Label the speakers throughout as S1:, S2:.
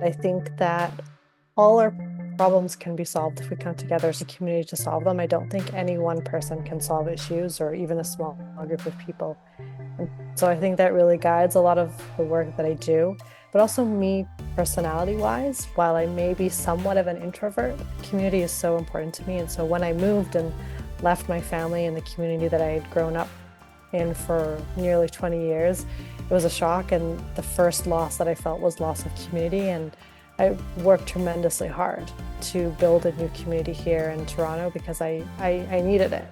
S1: I think that all our problems can be solved if we come together as a community to solve them. I don't think any one person can solve issues or even a small group of people. And so I think that really guides a lot of the work that I do. But also, me personality wise, while I may be somewhat of an introvert, community is so important to me. And so when I moved and left my family and the community that I had grown up in for nearly 20 years, it was a shock. And the first loss that I felt was loss of community. And I worked tremendously hard to build a new community here in Toronto because I needed it.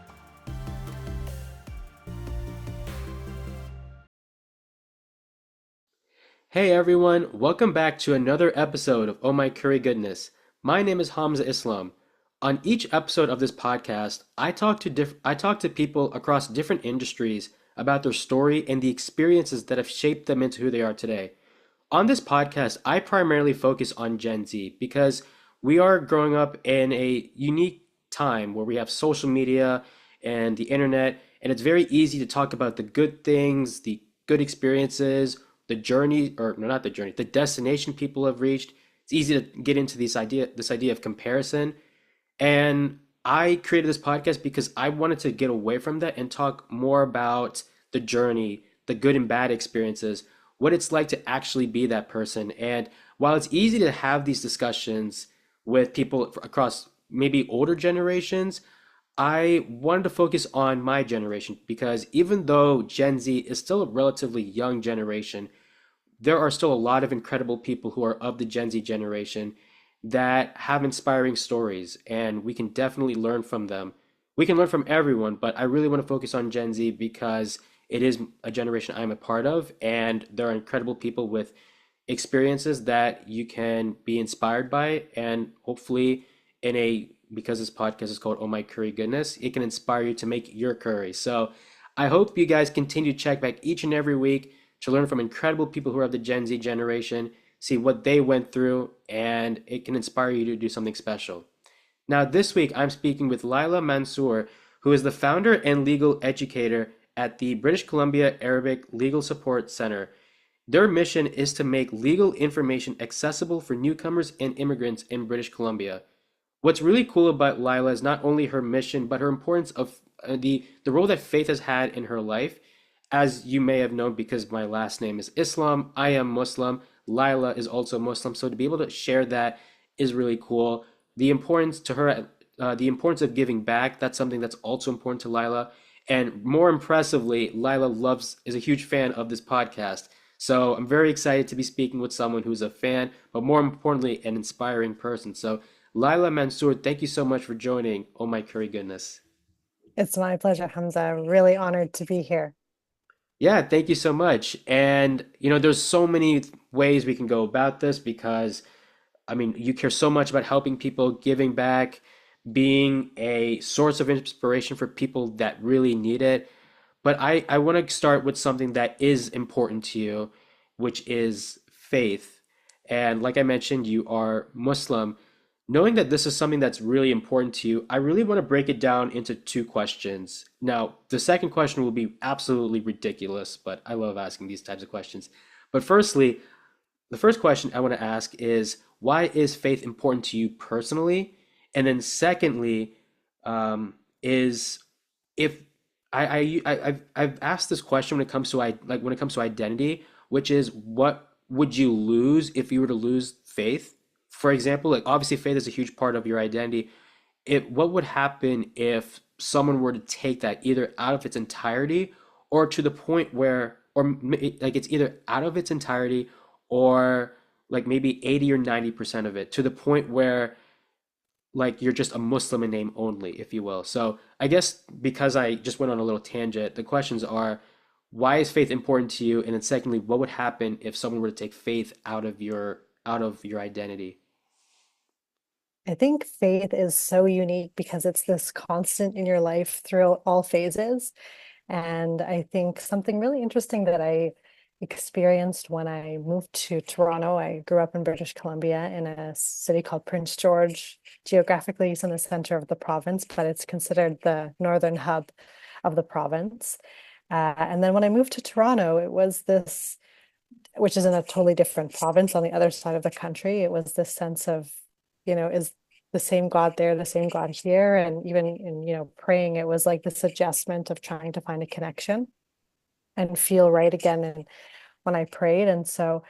S2: Hey everyone, welcome back to another episode of Oh My Curry Goodness. My name is Hamza Islam. On each episode of this podcast, I talk to people across different industries about their story and the experiences that have shaped them into who they are today. On this podcast, I primarily focus on Gen Z because we are growing up in a unique time where we have social media and the internet, and it's very easy to talk about the good things, the good experiences, the journey, or no, not the journey, the destination people have reached. It's easy to get into this idea of comparison. And I created this podcast because I wanted to get away from that and talk more about the journey, the good and bad experiences, what it's like to actually be that person. And while it's easy to have these discussions with people across maybe older generations, I wanted to focus on my generation because even though Gen Z is still a relatively young generation, there are still a lot of incredible people who are of the Gen Z generation that have inspiring stories, and we can definitely learn from them. We can learn from everyone, but I really want to focus on Gen Z because it is a generation I'm a part of, and there are incredible people with experiences that you can be inspired by, and hopefully, in a because this podcast is called Oh My Curry Goodness, it can inspire you to make your curry. So I hope you guys continue to check back each and every week to learn from incredible people who are of the Gen Z generation, see what they went through, and it can inspire you to do something special. Now, this week, I'm speaking with Lila Mansour, who is the founder and legal educator at the British Columbia Arabic Legal Support Center. Their mission is to make legal information accessible for newcomers and immigrants in British Columbia. What's really cool about Lila is not only her mission, but her importance of the role that faith has had in her life. As you may have known, because my last name is Islam, I am Muslim. Lila is also Muslim, so to be able to share that is really cool. The importance to her, the importance of giving back, that's something that's also important to Lila. And more impressively, Lila loves is a huge fan of this podcast. So I'm very excited to be speaking with someone who's a fan, but more importantly, an inspiring person. So Lila Mansour, thank you so much for joining Oh My Curry Goodness.
S1: It's my pleasure, Hamza. Really honored to be here.
S2: Yeah, thank you so much. And there's so many ways we can go about this because I mean, you care so much about helping people, giving back, being a source of inspiration for people that really need it. But I want to start with something that is important to you, which is faith. And like I mentioned, you are Muslim. Knowing that this is something that's really important to you, I really want to break it down into two questions. Now, the second question will be absolutely ridiculous, but I love asking these types of questions. But firstly, the first question I want to ask is why is faith important to you personally? And then secondly, is if I've asked this question when it comes to when it comes to identity, which is what would you lose if you were to lose faith? For example, like obviously faith is a huge part of your identity. What would happen if someone were to take that either out of its entirety or to the point where like it's either out of its entirety or like maybe 80 or 90% of it to the point where like you're just a Muslim in name only, if you will. So I guess because I just went on a little tangent, the questions are why is faith important to you? And then secondly, what would happen if someone were to take faith out of your identity?
S1: I think faith is so unique because it's this constant in your life throughout all phases. And I think something really interesting that I experienced when I moved to Toronto, I grew up in British Columbia in a city called Prince George. Geographically, it's in the center of the province, but it's considered the northern hub of the province. And then when I moved to Toronto, it was this which is in a totally different province on the other side of the country. It was this sense of, is the same God there, the same God here? And even in, praying, it was like this adjustment of trying to find a connection and feel right again. And when I prayed. And so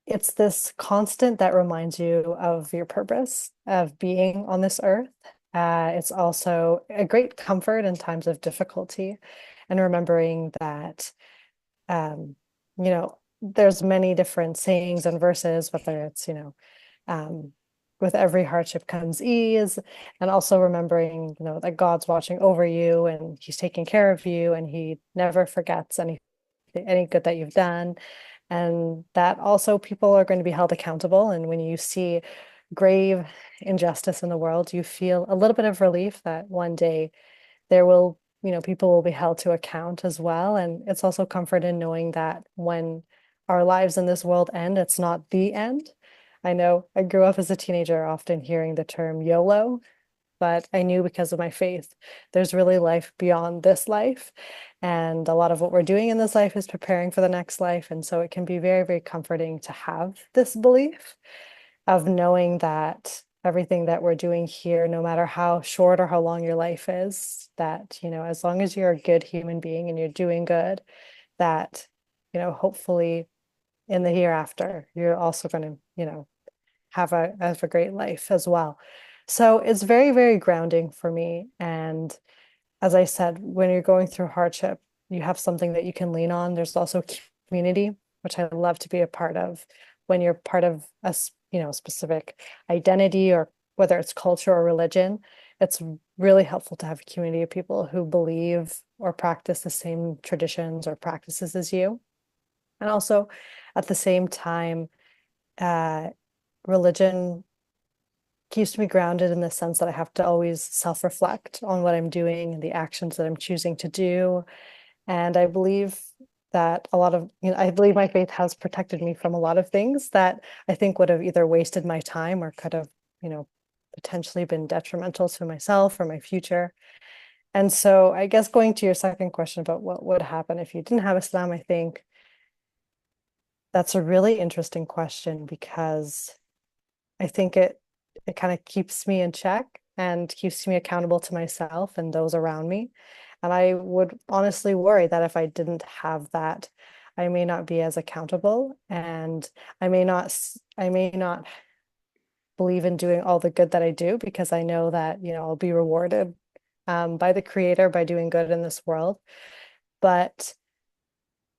S1: it's this constant that reminds you of your purpose of being on this earth. It's also a great comfort in times of difficulty and remembering that there's many different sayings and verses, whether it's, um, with every hardship comes ease, and also remembering, that God's watching over you and he's taking care of you and he never forgets any good that you've done. And that also people are going to be held accountable. And when you see grave injustice in the world, you feel a little bit of relief that one day there will, people will be held to account as well. And it's also comfort in knowing that when our lives in this world end, it's not the end. I know I grew up as a teenager often hearing the term YOLO, but I knew because of my faith, there's really life beyond this life. And a lot of what we're doing in this life is preparing for the next life. And so it can be very, very comforting to have this belief of knowing that everything that we're doing here, no matter how short or how long your life is, that, as long as you're a good human being and you're doing good, that, hopefully in the hereafter, you're also going to, have a great life as well. So it's very, very grounding for me. And as I said, when you're going through hardship, you have something that you can lean on. There's also community, which I love to be a part of. When you're part of a specific identity, or whether it's culture or religion, it's really helpful to have a community of people who believe or practice the same traditions or practices as you. And also at the same time, uh, religion keeps me grounded in the sense that I have to always self-reflect on what I'm doing and the actions that I'm choosing to do. And I believe that I believe my faith has protected me from a lot of things that I think would have either wasted my time or could have, potentially been detrimental to myself or my future. And so I guess going to your second question about what would happen if you didn't have Islam, I think that's a really interesting question because I think it kind of keeps me in check and keeps me accountable to myself and those around me. And I would honestly worry that if I didn't have that, I may not be as accountable and I may not believe in doing all the good that I do because I know that, I'll be rewarded by the creator by doing good in this world. But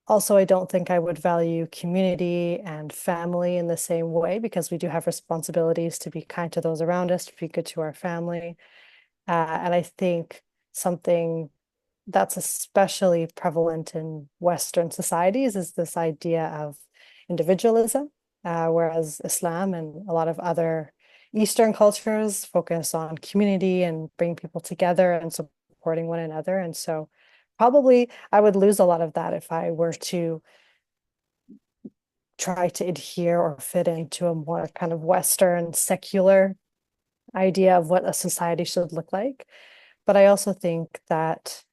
S1: also, I don't think I would value community and family in the same way because we do have responsibilities to be kind to those around us, to be good to our family. And I think something that's especially prevalent in Western societies is this idea of individualism, whereas Islam and a lot of other Eastern cultures focus on community and bring people together and supporting one another. And so probably I would lose a lot of that if I were to try to adhere or fit into a more kind of Western secular idea of what a society should look like. But I also think that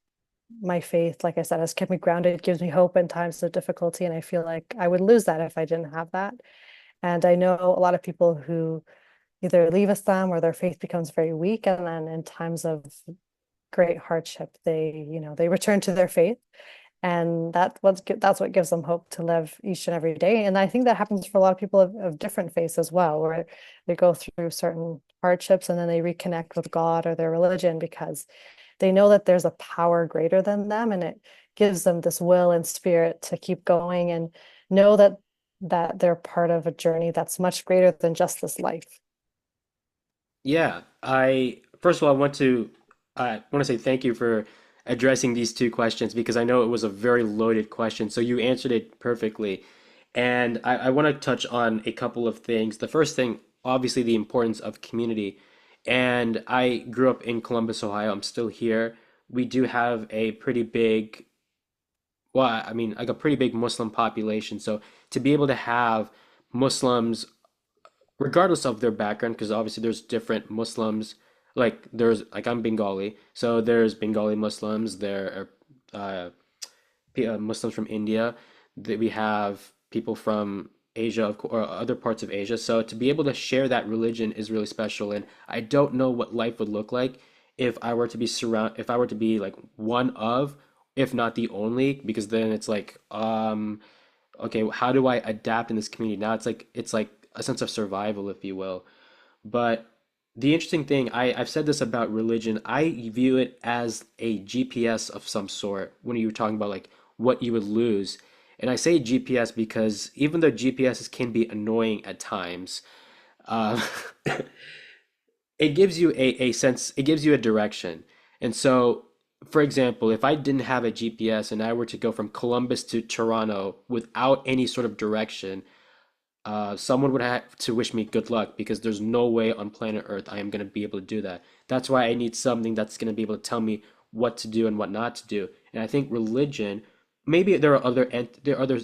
S1: my faith, like I said, has kept me grounded. It gives me hope in times of difficulty. And I feel like I would lose that if I didn't have that. And I know a lot of people who either leave Islam or their faith becomes very weak. And then in times of great hardship, they return to their faith. And that's what gives them hope to live each and every day. And I think that happens for a lot of people of different faiths as well, where they go through certain hardships and then they reconnect with God or their religion because they know that there's a power greater than them, and it gives them this will and spirit to keep going and know that they're part of a journey that's much greater than just this life.
S2: Yeah, I first of all I want to say thank you for addressing these two questions because I know it was a very loaded question. So you answered it perfectly. And I want to touch on a couple of things. The first thing, obviously, the importance of community. And I grew up in Columbus, Ohio. I'm still here. We do have a pretty big, well, I mean, like a pretty big Muslim population. So to be able to have Muslims regardless of their background, because obviously there's different Muslims. Like there's like I'm Bengali, so there's Bengali Muslims. There are Muslims from India. That we have. people from Asia or other parts of Asia. So to be able to share that religion is really special. And I don't know what life would look like if I were to be like one of, if not the only, because then it's like, okay, how do I adapt in this community? Now it's like a sense of survival, if you will. But the interesting thing, I've said this about religion, I view it as a GPS of some sort when you were talking about like what you would lose. And I say GPS because even though GPSs can be annoying at times, uh, it gives you a sense, it gives you a direction. And so, for example, if I didn't have a GPS and I were to go from Columbus to Toronto without any sort of direction, someone would have to wish me good luck because there's no way on planet Earth I am going to be able to do that. That's why I need something that's going to be able to tell me what to do and what not to do. And I think religion, maybe there are other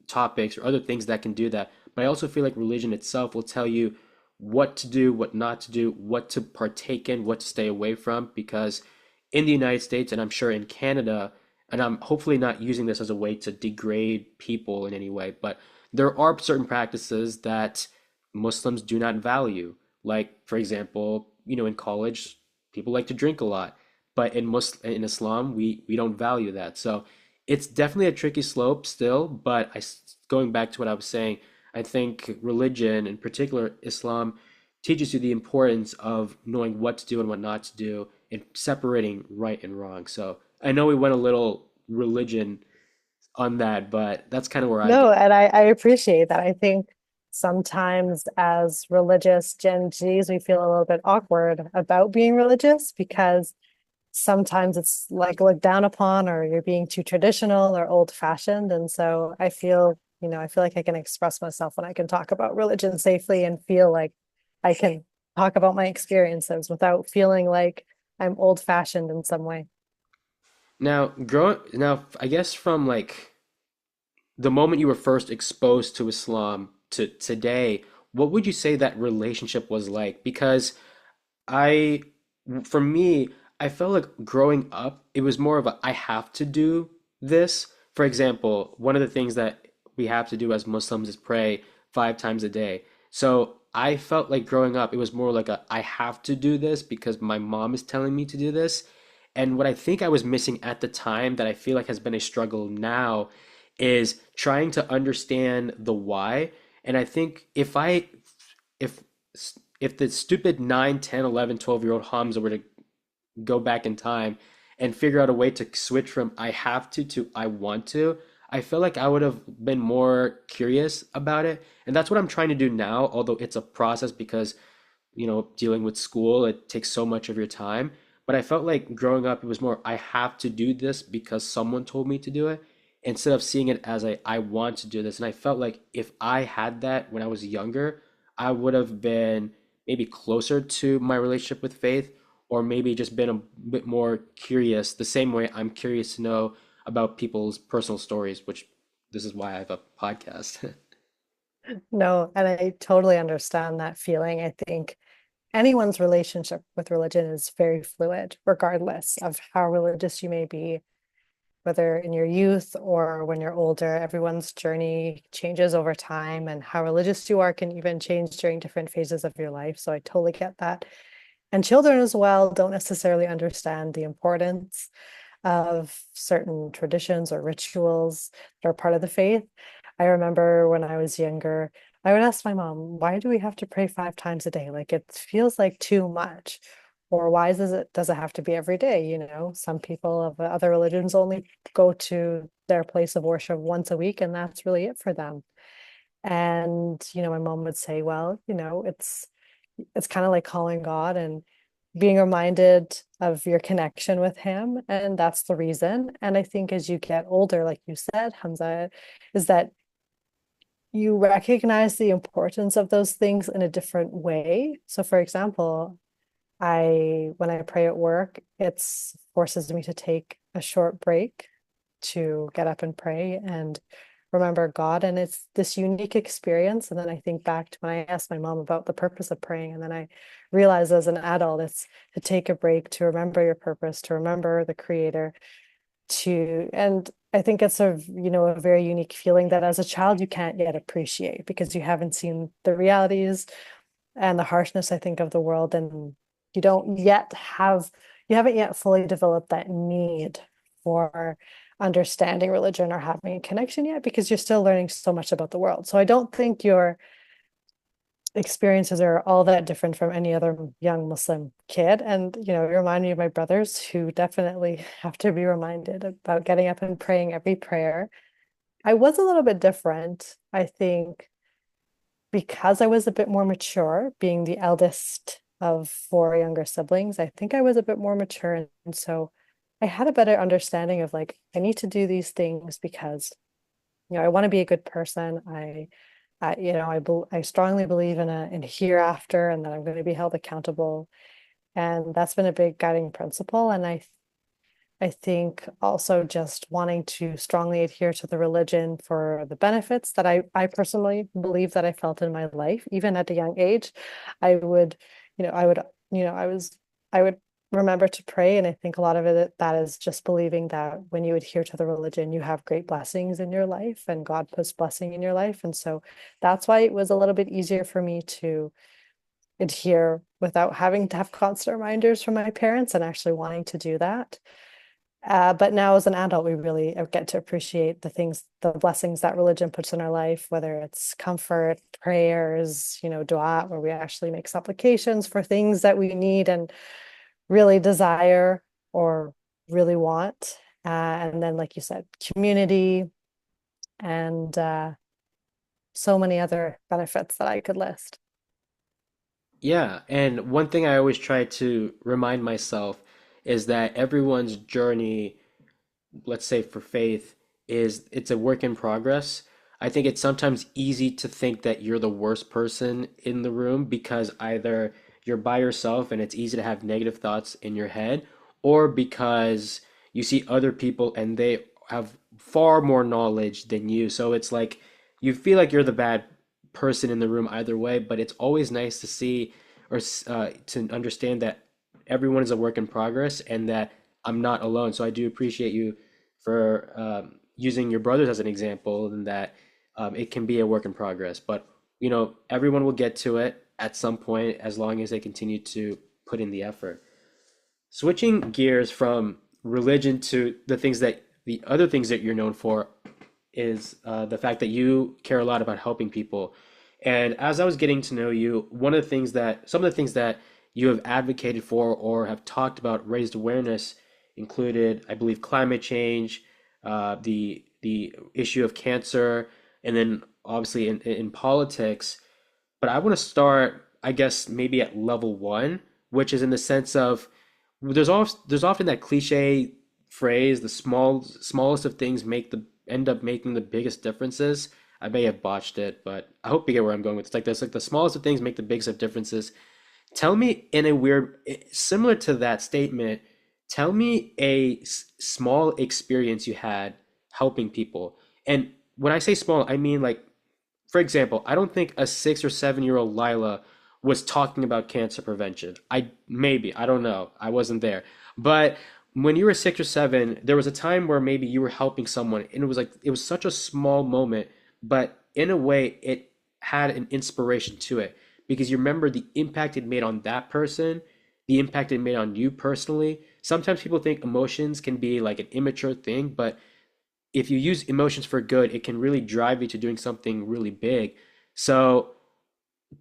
S2: topics or other things that can do that, but I also feel like religion itself will tell you what to do, what not to do, what to partake in, what to stay away from. Because in the United States, and I'm sure in Canada, and I'm hopefully not using this as a way to degrade people in any way, but there are certain practices that Muslims do not value. Like, for example, in college, people like to drink a lot, but in Islam, we don't value that. So it's definitely a tricky slope still, but going back to what I was saying, I think religion, in particular Islam, teaches you the importance of knowing what to do and what not to do and separating right and wrong. So I know we went a little religion on that, but that's kind of where I
S1: No,
S2: get.
S1: and I appreciate that. I think sometimes as religious Gen Zs, we feel a little bit awkward about being religious because sometimes it's like looked down upon or you're being too traditional or old fashioned. And so I feel like I can express myself when I can talk about religion safely and feel like I can talk about my experiences without feeling like I'm old fashioned in some way.
S2: Now, I guess from like the moment you were first exposed to Islam to today, what would you say that relationship was like? Because I, for me, I felt like growing up, it was more of a I have to do this. For example, one of the things that we have to do as Muslims is pray 5 times a day. So I felt like growing up, it was more like a I have to do this because my mom is telling me to do this. And what I think I was missing at the time that I feel like has been a struggle now is trying to understand the why. And I think if if the stupid 9, 10, 11, 12-year-old Hamza were to go back in time and figure out a way to switch from I have to I want to, I feel like I would have been more curious about it. And that's what I'm trying to do now, although it's a process because, dealing with school, it takes so much of your time. But I felt like growing up, it was more I have to do this because someone told me to do it instead of seeing it as I want to do this. And I felt like if I had that when I was younger, I would have been maybe closer to my relationship with faith, or maybe just been a bit more curious, the same way I'm curious to know about people's personal stories, which this is why I have a podcast.
S1: No, and I totally understand that feeling. I think anyone's relationship with religion is very fluid, regardless of how religious you may be, whether in your youth or when you're older. Everyone's journey changes over time, and how religious you are can even change during different phases of your life. So I totally get that. And children as well don't necessarily understand the importance of certain traditions or rituals that are part of the faith. I remember when I was younger, I would ask my mom, why do we have to pray 5 times a day? Like it feels like too much. Or why does it have to be every day? Some people of other religions only go to their place of worship once a week, and that's really it for them. And, my mom would say, well, it's kind of like calling God and being reminded of your connection with him. And that's the reason. And I think as you get older, like you said, Hamza, is that you recognize the importance of those things in a different way. So for example, when I pray at work, it forces me to take a short break to get up and pray and remember God. And it's this unique experience. And then I think back to when I asked my mom about the purpose of praying. And then I realized as an adult, it's to take a break, to remember your purpose, to remember the creator. and I think it's a very unique feeling that as a child you can't yet appreciate because you haven't seen the realities and the harshness, I think, of the world, and you don't yet have you haven't yet fully developed that need for understanding religion or having a connection yet because you're still learning so much about the world. So I don't think your experiences are all that different from any other young Muslim kid. And, it reminded me of my brothers who definitely have to be reminded about getting up and praying every prayer. I was a little bit different, I think, because I was a bit more mature, being the eldest of four younger siblings. I think I was a bit more mature. And so I had a better understanding of like, I need to do these things because, I want to be a good person. I strongly believe in a hereafter and that I'm going to be held accountable. And that's been a big guiding principle. And I think also just wanting to strongly adhere to the religion for the benefits that I personally believe that I felt in my life, even at a young age. I would, I would, I would remember to pray. And I think a lot of it that is just believing that when you adhere to the religion, you have great blessings in your life and God puts blessing in your life. And so that's why it was a little bit easier for me to adhere without having to have constant reminders from my parents and actually wanting to do that. But now as an adult, we really get to appreciate the blessings that religion puts in our life, whether it's comfort, prayers, dua, where we actually make supplications for things that we need and really desire or really want. And then, like you said, community and so many other benefits that I could list.
S2: Yeah, and one thing I always try to remind myself is that everyone's journey, let's say for faith, is it's a work in progress. I think it's sometimes easy to think that you're the worst person in the room because either you're by yourself and it's easy to have negative thoughts in your head, or because you see other people and they have far more knowledge than you. So it's like you feel like you're the bad person in the room either way, but it's always nice to see or to understand that everyone is a work in progress and that I'm not alone. So I do appreciate you for using your brothers as an example, and that it can be a work in progress. But everyone will get to it at some point as long as they continue to put in the effort. Switching gears from religion to the other things that you're known for is the fact that you care a lot about helping people. And as I was getting to know you, some of the things that you have advocated for or have talked about, raised awareness, included, I believe, climate change, the issue of cancer, and then obviously in politics. But I want to start, I guess, maybe at level one, which is in the sense of there's often that cliche phrase, the smallest of things end up making the biggest differences. I may have botched it, but I hope you get where I'm going with it. It's like this, like the smallest of things make the biggest of differences. Tell me in a weird, similar to that statement, tell me a small experience you had helping people. And when I say small, I mean like, for example, I don't think a 6 or 7 year old Lila was talking about cancer prevention. I don't know. I wasn't there. But when you were 6 or 7, there was a time where maybe you were helping someone, and it was such a small moment, but in a way, it had an inspiration to it because you remember the impact it made on that person, the impact it made on you personally. Sometimes people think emotions can be like an immature thing, but if you use emotions for good, it can really drive you to doing something really big. So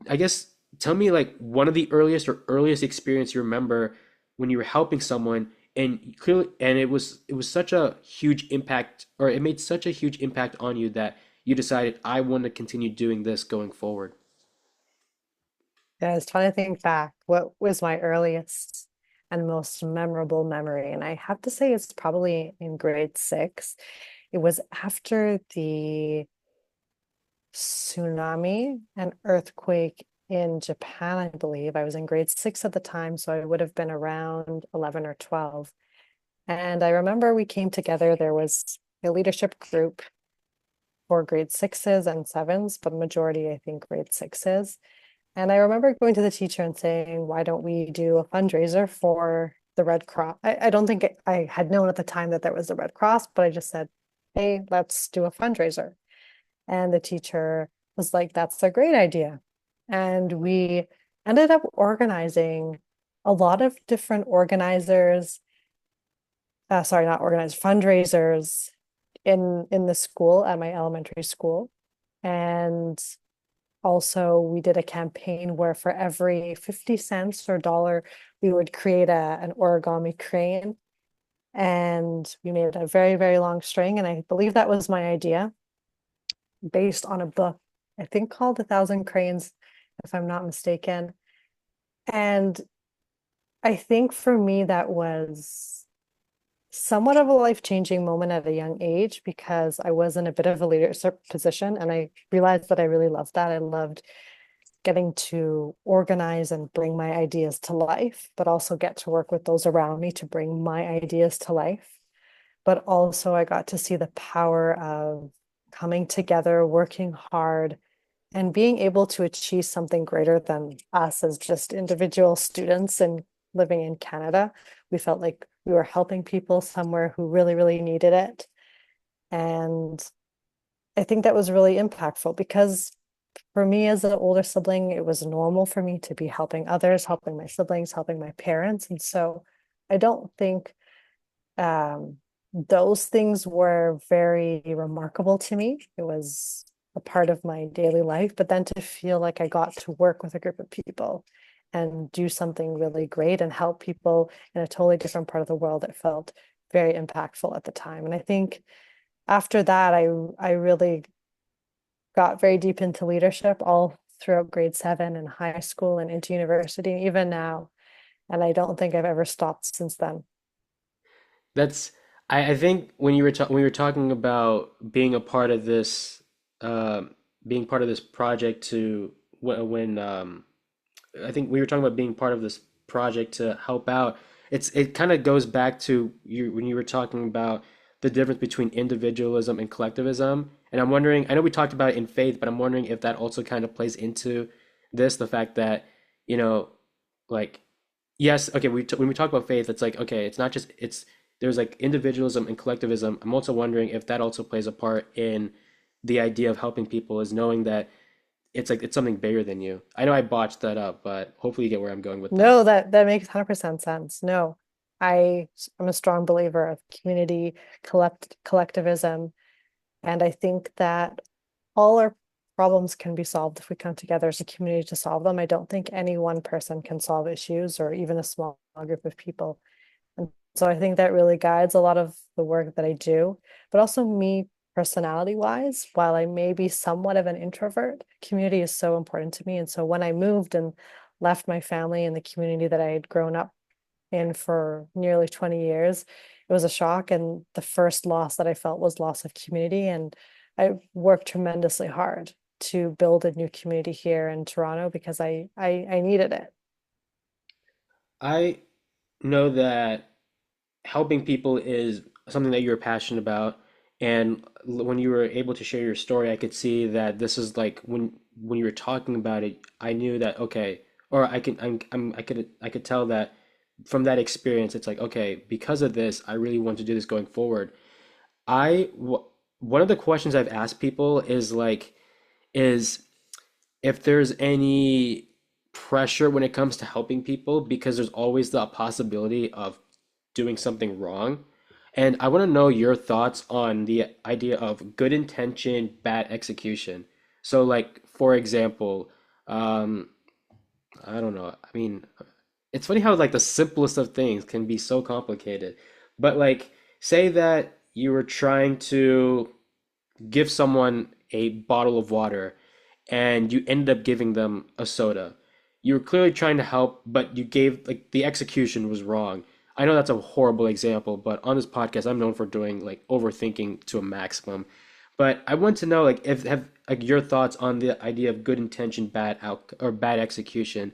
S2: I guess tell me like one of the earliest experience you remember when you were helping someone and clearly and it was such a huge impact, or it made such a huge impact on you that you decided I want to continue doing this going forward.
S1: Yeah, I was trying to think back. What was my earliest and most memorable memory? And I have to say it's probably in grade six. It was after the tsunami and earthquake in Japan, I believe. I was in grade six at the time, so I would have been around 11 or 12. And I remember we came together. There was a leadership group for grade sixes and sevens, but majority, I think, grade sixes. And I remember going to the teacher and saying, why don't we do a fundraiser for the Red Cross. I don't think I had known at the time that there was the Red Cross, but I just said, hey, let's do a fundraiser. And the teacher was like, that's a great idea. And we ended up organizing a lot of different organizers, sorry, not organizers, fundraisers in the school at my elementary school. And also we did a campaign where for every 50 cents or dollar, we would create an origami crane. And we made a very, very long string. And I believe that was my idea based on a book, I think called A Thousand Cranes, if I'm not mistaken. And I think for me, that was somewhat of a life-changing moment at a young age because I was in a bit of a leadership position and I realized that I really loved that. I loved getting to organize and bring my ideas to life, but also get to work with those around me to bring my ideas to life. But also, I got to see the power of coming together, working hard, and being able to achieve something greater than us as just individual students and living in Canada. We felt like we were helping people somewhere who really, really needed it. And I think that was really impactful because for me as an older sibling, it was normal for me to be helping others, helping my siblings, helping my parents. And so I don't think those things were very remarkable to me. It was a part of my daily life, but then to feel like I got to work with a group of people and do something really great and help people in a totally different part of the world, it felt very impactful at the time. And I think after that, I really got very deep into leadership all throughout grade 7 and high school and into university, even now. And I don't think I've ever stopped since then.
S2: That's I think when you were talking about being a part of this being part of this project to when I think we were talking about being part of this project to help out. It kind of goes back to you when you were talking about the difference between individualism and collectivism. And I'm wondering, I know we talked about it in faith, but I'm wondering if that also kind of plays into this, the fact that, you know, like yes, okay, when we talk about faith, it's like okay, it's not just it's there's like individualism and collectivism. I'm also wondering if that also plays a part in the idea of helping people is knowing that it's like it's something bigger than you. I know I botched that up, but hopefully you get where I'm going with that.
S1: No, that makes 100% sense. No, I'm a strong believer of community collectivism, and I think that all our problems can be solved if we come together as a community to solve them. I don't think any one person can solve issues or even a small group of people. And so I think that really guides a lot of the work that I do, but also me personality wise, while I may be somewhat of an introvert, community is so important to me. And so when I moved and left my family and the community that I had grown up in for nearly 20 years, it was a shock. And the first loss that I felt was loss of community. And I worked tremendously hard to build a new community here in Toronto because I needed it.
S2: I know that helping people is something that you're passionate about, and when you were able to share your story, I could see that this is like when you were talking about it, I knew that okay, or I could tell that from that experience, it's like okay, because of this, I really want to do this going forward. One of the questions I've asked people is like, is if there's any pressure when it comes to helping people, because there's always the possibility of doing something wrong. And I want to know your thoughts on the idea of good intention, bad execution. So, like, for example, um, I don't know. I mean, it's funny how like the simplest of things can be so complicated. But like, say that you were trying to give someone a bottle of water and you ended up giving them a soda. You were clearly trying to help, but you gave like the execution was wrong. I know that's a horrible example, but on this podcast, I'm known for doing like overthinking to a maximum. But I want to know like if have like your thoughts on the idea of good intention, bad out or bad execution,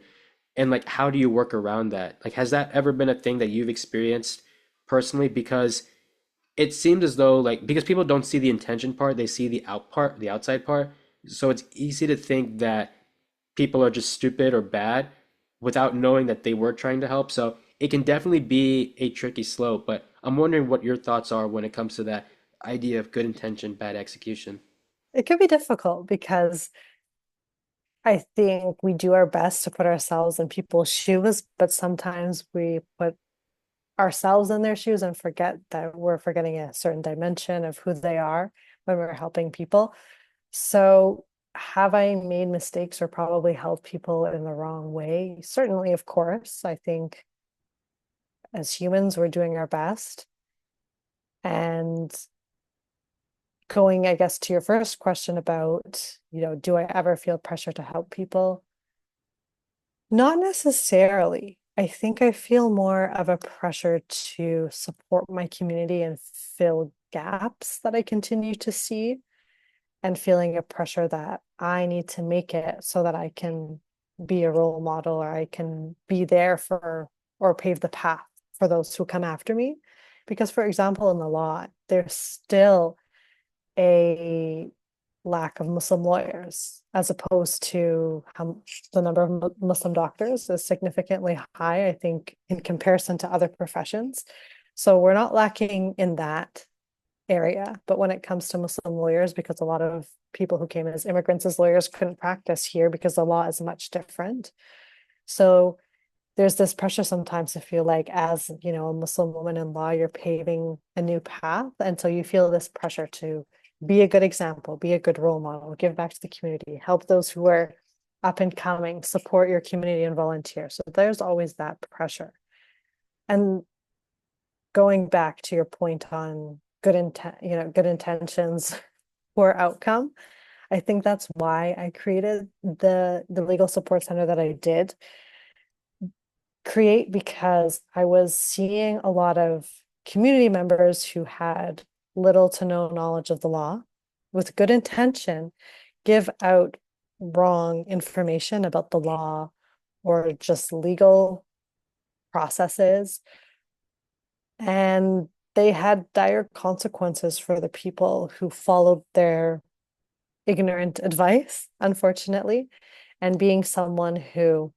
S2: and like how do you work around that? Like has that ever been a thing that you've experienced personally? Because it seemed as though like because people don't see the intention part, they see the out part, the outside part. So it's easy to think that people are just stupid or bad without knowing that they were trying to help. So it can definitely be a tricky slope, but I'm wondering what your thoughts are when it comes to that idea of good intention, bad execution.
S1: It can be difficult because I think we do our best to put ourselves in people's shoes, but sometimes we put ourselves in their shoes and forget that we're forgetting a certain dimension of who they are when we're helping people. So, have I made mistakes or probably helped people in the wrong way? Certainly, of course. I think as humans, we're doing our best. And going, I guess, to your first question about, do I ever feel pressure to help people? Not necessarily. I think I feel more of a pressure to support my community and fill gaps that I continue to see, and feeling a pressure that I need to make it so that I can be a role model or I can be there for or pave the path for those who come after me. Because, for example, in the law, there's still a lack of Muslim lawyers, as opposed to how the number of Muslim doctors is significantly high, I think, in comparison to other professions. So we're not lacking in that area. But when it comes to Muslim lawyers, because a lot of people who came as immigrants as lawyers couldn't practice here because the law is much different. So there's this pressure sometimes to feel like, as a Muslim woman in law, you're paving a new path. And so you feel this pressure to be a good example, be a good role model, give back to the community, help those who are up and coming, support your community and volunteer. So there's always that pressure. And going back to your point on good intentions, poor outcome, I think that's why I created the legal support center that I did create, because I was seeing a lot of community members who had little to no knowledge of the law with good intention give out wrong information about the law or just legal processes. And they had dire consequences for the people who followed their ignorant advice, unfortunately. And being someone who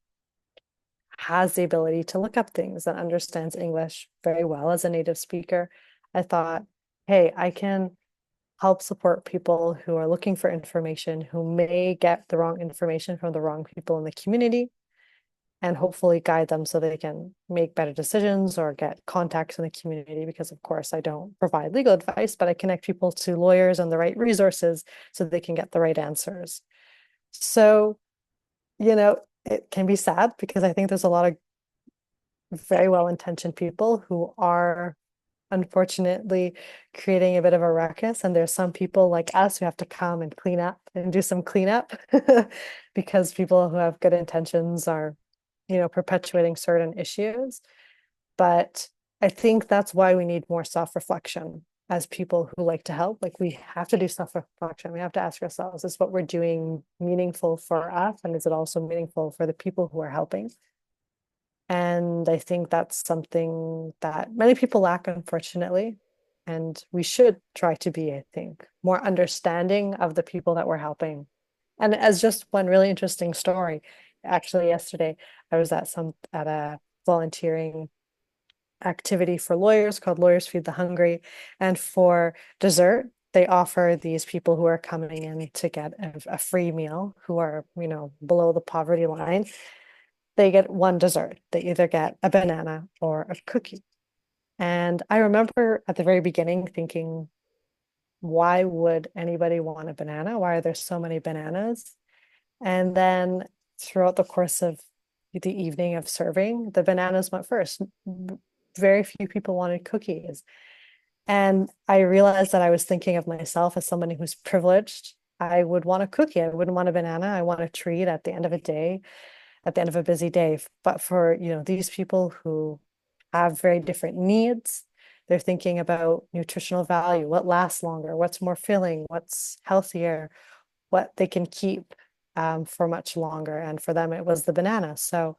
S1: has the ability to look up things and understands English very well as a native speaker, I thought, hey, I can help support people who are looking for information, who may get the wrong information from the wrong people in the community, and hopefully guide them so they can make better decisions or get contacts in the community. Because, of course, I don't provide legal advice, but I connect people to lawyers and the right resources so they can get the right answers. So, it can be sad because I think there's a lot of very well-intentioned people who are unfortunately creating a bit of a ruckus. And there's some people like us who have to come and clean up and do some cleanup because people who have good intentions are, perpetuating certain issues. But I think that's why we need more self-reflection as people who like to help. Like, we have to do self-reflection. We have to ask ourselves, is what we're doing meaningful for us? And is it also meaningful for the people who are helping? And I think that's something that many people lack, unfortunately. And we should try to be, I think, more understanding of the people that we're helping. And as just one really interesting story, actually yesterday I was at a volunteering activity for lawyers called Lawyers Feed the Hungry. And for dessert, they offer these people who are coming in to get a free meal, who are, below the poverty line. They get one dessert. They either get a banana or a cookie. And I remember at the very beginning thinking, why would anybody want a banana? Why are there so many bananas? And then throughout the course of the evening of serving, the bananas went first. Very few people wanted cookies. And I realized that I was thinking of myself as somebody who's privileged. I would want a cookie. I wouldn't want a banana. I want a treat at the end of a day, at the end of a busy day. But for, these people who have very different needs, they're thinking about nutritional value, what lasts longer, what's more filling, what's healthier, what they can keep for much longer. And for them, it was the banana. So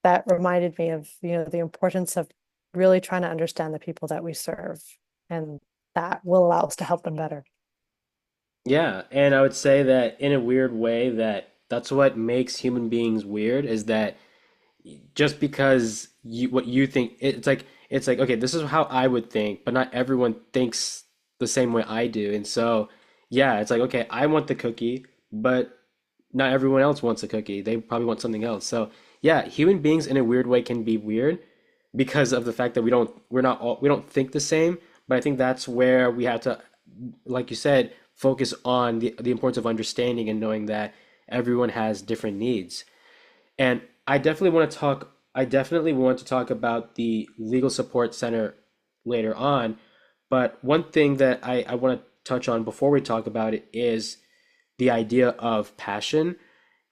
S1: that reminded me of, the importance of really trying to understand the people that we serve. And that will allow us to help them better.
S2: Yeah, and I would say that in a weird way that that's what makes human beings weird is that just because you what you think it's like okay, this is how I would think, but not everyone thinks the same way I do. And so yeah, it's like okay, I want the cookie, but not everyone else wants a cookie. They probably want something else. So yeah, human beings in a weird way can be weird because of the fact that we don't think the same. But I think that's where we have to, like you said, focus on the importance of understanding and knowing that everyone has different needs. And I definitely want to talk about the Legal Support Center later on. But one thing that I want to touch on before we talk about it is the idea of passion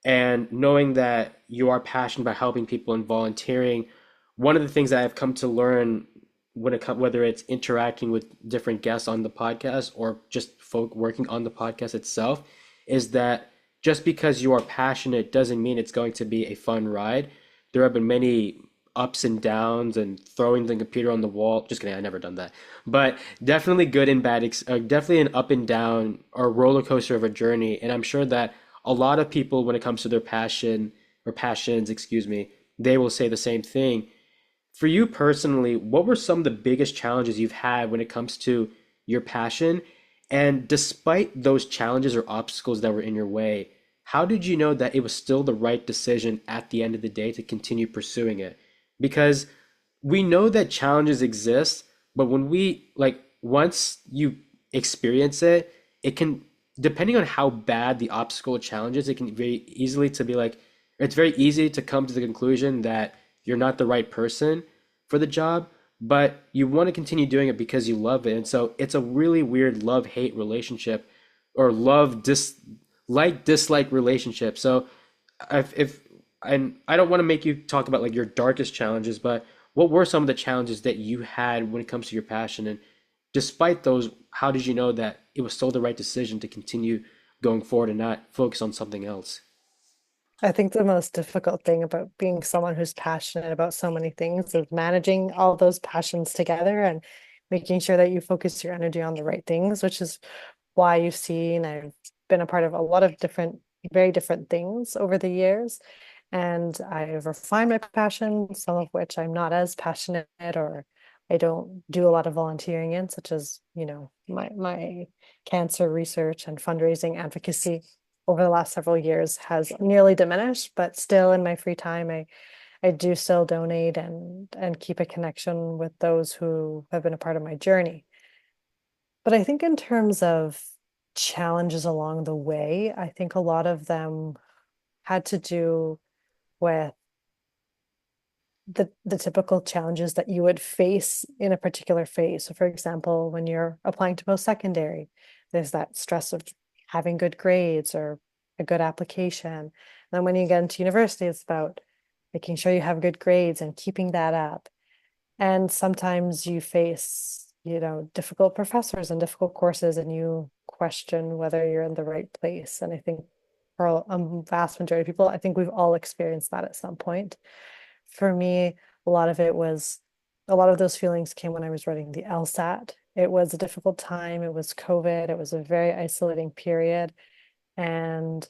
S2: and knowing that you are passionate about helping people and volunteering. One of the things that I've come to learn whether it's interacting with different guests on the podcast or just folk working on the podcast itself, is that just because you are passionate doesn't mean it's going to be a fun ride. There have been many ups and downs and throwing the computer on the wall. Just kidding, I never done that. But definitely good and bad, definitely an up and down or roller coaster of a journey. And I'm sure that a lot of people, when it comes to their passion or passions, excuse me, they will say the same thing. For you personally, what were some of the biggest challenges you've had when it comes to your passion? And despite those challenges or obstacles that were in your way, how did you know that it was still the right decision at the end of the day to continue pursuing it? Because we know that challenges exist, but when we like once you experience it, it can, depending on how bad the obstacle or challenge is, it can very easily to be like, it's very easy to come to the conclusion that you're not the right person for the job, but you want to continue doing it because you love it. And so it's a really weird love-hate relationship or love dis like dislike relationship. So if and I don't want to make you talk about like your darkest challenges, but what were some of the challenges that you had when it comes to your passion? And despite those, how did you know that it was still the right decision to continue going forward and not focus on something else?
S1: I think the most difficult thing about being someone who's passionate about so many things is managing all those passions together and making sure that you focus your energy on the right things, which is why you've seen I've been a part of a lot of different, very different things over the years. And I've refined my passion, some of which I'm not as passionate or I don't do a lot of volunteering in, such as, my cancer research and fundraising advocacy over the last several years has nearly diminished, but still in my free time, I do still donate and keep a connection with those who have been a part of my journey. But I think in terms of challenges along the way, I think a lot of them had to do with the typical challenges that you would face in a particular phase. So for example, when you're applying to post-secondary, there's that stress of having good grades or a good application. And then when you get into university, it's about making sure you have good grades and keeping that up. And sometimes you face, difficult professors and difficult courses, and you question whether you're in the right place. And I think for a vast majority of people, I think we've all experienced that at some point. For me, a lot of it was, a lot of those feelings came when I was writing the LSAT. It was a difficult time. It was COVID. It was a very isolating period. And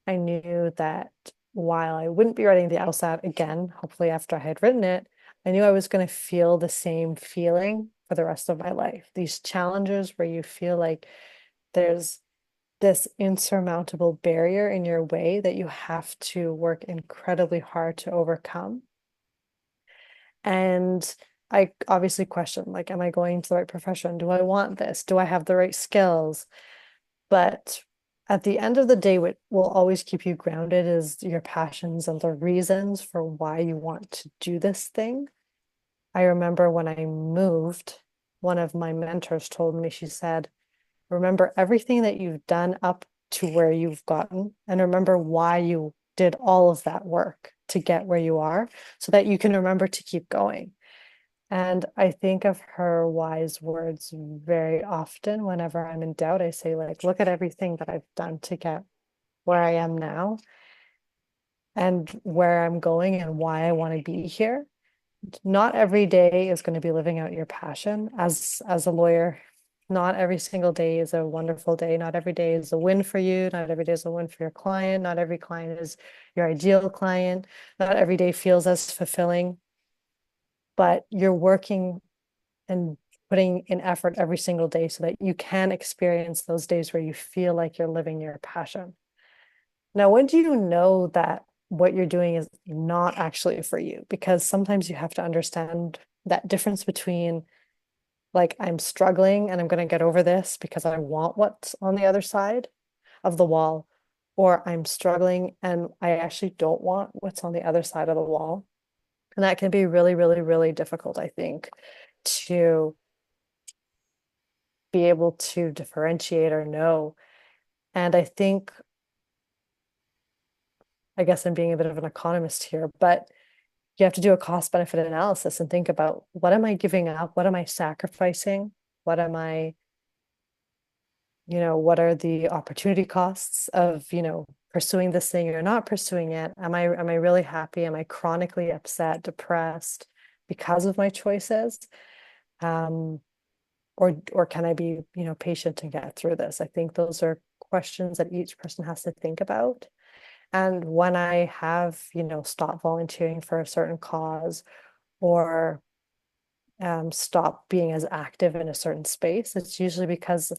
S1: I knew that while I wouldn't be writing the LSAT again, hopefully after I had written it, I knew I was going to feel the same feeling for the rest of my life. These challenges where you feel like there's this insurmountable barrier in your way that you have to work incredibly hard to overcome. And I obviously question, like, am I going to the right profession? Do I want this? Do I have the right skills? But at the end of the day, what will always keep you grounded is your passions and the reasons for why you want to do this thing. I remember when I moved, one of my mentors told me, she said, remember everything that you've done up to where you've gotten, and remember why you did all of that work to get where you are so that you can remember to keep going. And I think of her wise words very often whenever I'm in doubt. I say, like, look at everything that I've done to get where I am now and where I'm going and why I want to be here. Not every day is going to be living out your passion. As a lawyer not every single day is a wonderful day. Not every day is a win for you. Not every day is a win for your client. Not every client is your ideal client. Not every day feels as fulfilling, but you're working and putting in effort every single day so that you can experience those days where you feel like you're living your passion. Now, when do you know that what you're doing is not actually for you? Because sometimes you have to understand that difference between, like, I'm struggling and I'm going to get over this because I want what's on the other side of the wall, or I'm struggling and I actually don't want what's on the other side of the wall. And that can be really, really, really difficult, I think, to be able to differentiate or know. And I think, I guess I'm being a bit of an economist here, but you have to do a cost benefit analysis and think about, what am I giving up? What am I sacrificing? What am I, what are the opportunity costs of, pursuing this thing or not pursuing it? Am I really happy? Am I chronically upset, depressed because of my choices? Um, or can I be, patient and get through this? I think those are questions that each person has to think about. And when I have, stopped volunteering for a certain cause, or stop being as active in a certain space, it's usually because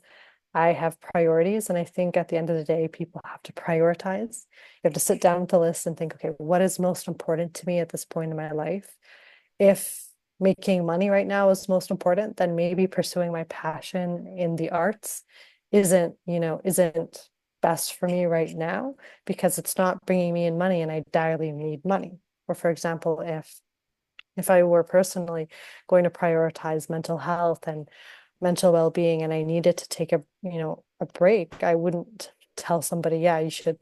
S1: I have priorities. And I think at the end of the day, people have to prioritize. You have to sit down with the list and think, okay, what is most important to me at this point in my life? If making money right now is most important, then maybe pursuing my passion in the arts isn't best for me right now, because it's not bringing me in money and I direly need money. Or for example, if I were personally going to prioritize mental health and mental well-being and I needed to take a break, I wouldn't tell somebody, yeah, you should